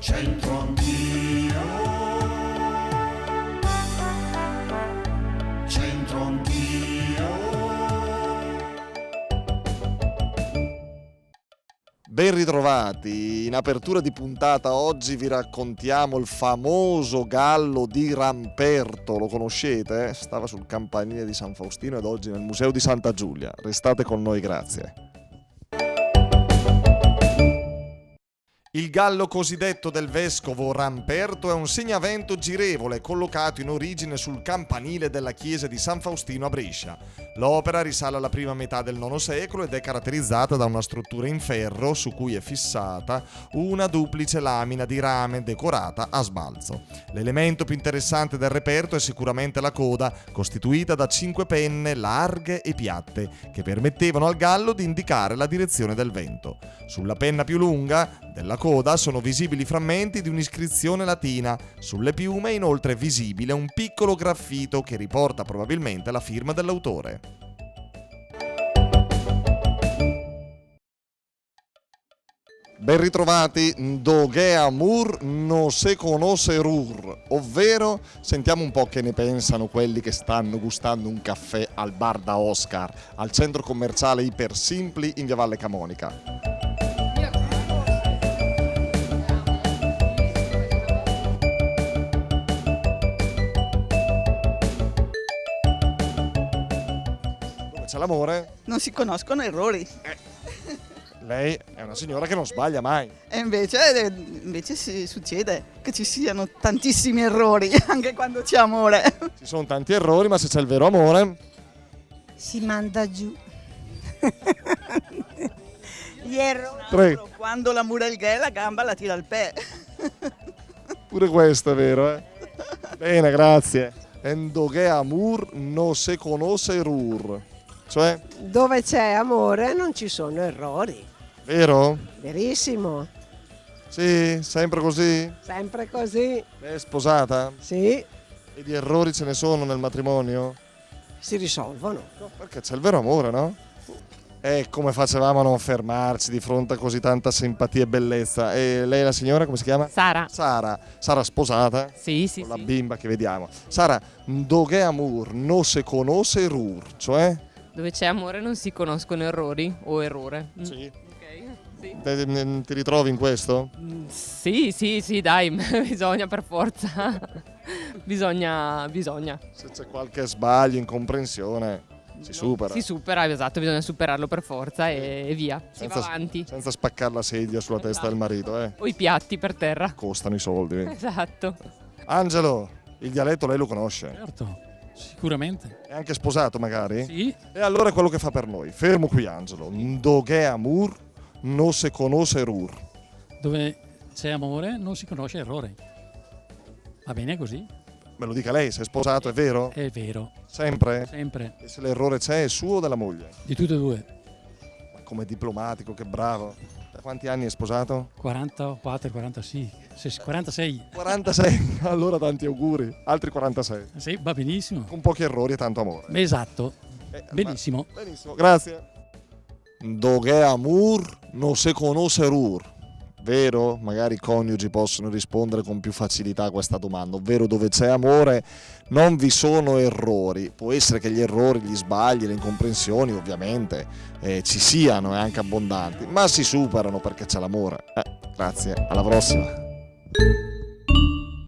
C'entro anch'io, c'entro anch'io. Ben ritrovati, in apertura di puntata oggi vi raccontiamo il famoso gallo di Ramperto, lo conoscete? Stava sul campanile di San Faustino ed oggi nel Museo di Santa Giulia. Restate con noi, grazie. Il gallo cosiddetto del vescovo Ramperto è un segnavento girevole collocato in origine sul campanile della chiesa di San Faustino a Brescia. L'opera risale alla prima metà del IX secolo ed è caratterizzata da una struttura in ferro su cui è fissata una duplice lamina di rame decorata a sbalzo. L'elemento più interessante del reperto è sicuramente la coda, costituita da 5 penne larghe e piatte che permettevano al gallo di indicare la direzione del vento. Sulla penna più lunga della coda sono visibili frammenti di un'iscrizione latina. Sulle piume è inoltre visibile un piccolo graffito che riporta probabilmente la firma dell'autore. Ben ritrovati, Ndoghe Amur no se conosce Rur, ovvero sentiamo un po' che ne pensano quelli che stanno gustando un caffè al bar da Oscar, al centro commerciale Iper Simpli in via Valle Camonica. C'è l'amore? Non si conoscono errori. Lei è una signora che non sbaglia mai. E invece succede che ci siano tantissimi errori anche quando c'è amore. Ci sono tanti errori, ma se c'è il vero amore... Si manda giù. Gli errori. Prego. Quando l'amore è il gay, la gamba la tira al pè. Pure questo è vero, eh? Bene, grazie. Ndoghe Amur no se conosce Rur. Cioè? Dove c'è amore non ci sono errori. Vero? Verissimo. Sì, sempre così? Sempre così. Lei è sposata? Sì, E di errori ce ne sono nel matrimonio? si risolvono. Perché c'è il vero amore, no? E come facevamo a non fermarci di fronte a così tanta simpatia e bellezza? E lei la signora, come si chiama? Sara. Sara sposata? Sì, sì, Con la sì. bimba che vediamo. Sara, Ndoghe Amur no se conosce Rur, cioè? Dove c'è amore non si conoscono errori o errore. Sì. Ok, sì. Ti ritrovi in questo? Sì, dai, bisogna per forza. bisogna. Se c'è qualche sbaglio, incomprensione, si supera. Si supera, esatto, bisogna superarlo per forza e via. Si va avanti. Senza spaccare la sedia sulla testa del marito, eh. O i piatti per terra. Costano i soldi. Esatto. Angelo, il dialetto lei lo conosce? Certo, sicuramente. È anche sposato magari? Sì, E allora è quello che fa per noi. Fermo qui Angelo. Ndoghe Amur no se conosce Rur. dove c'è amore non si conosce errore. Va bene così? Me lo dica lei, se è sposato, è vero? È vero, Sempre? sempre. E se l'errore c'è, è suo o della moglie? Di tutte e due. Ma come diplomatico, che bravo. Da quanti anni è sposato? 44, 46, 46. 46, allora tanti auguri. Altri 46. Sì, va benissimo. Con pochi errori e tanto amore. Esatto, Ma- benissimo. benissimo, grazie. Ndoghe Amur no se conosce Rur. Vero? Magari i coniugi possono rispondere con più facilità a questa domanda, ovvero dove c'è amore non vi sono errori. Può essere che gli errori, gli sbagli, le incomprensioni ovviamente ci siano e anche abbondanti, ma si superano perché c'è l'amore. Grazie, alla prossima.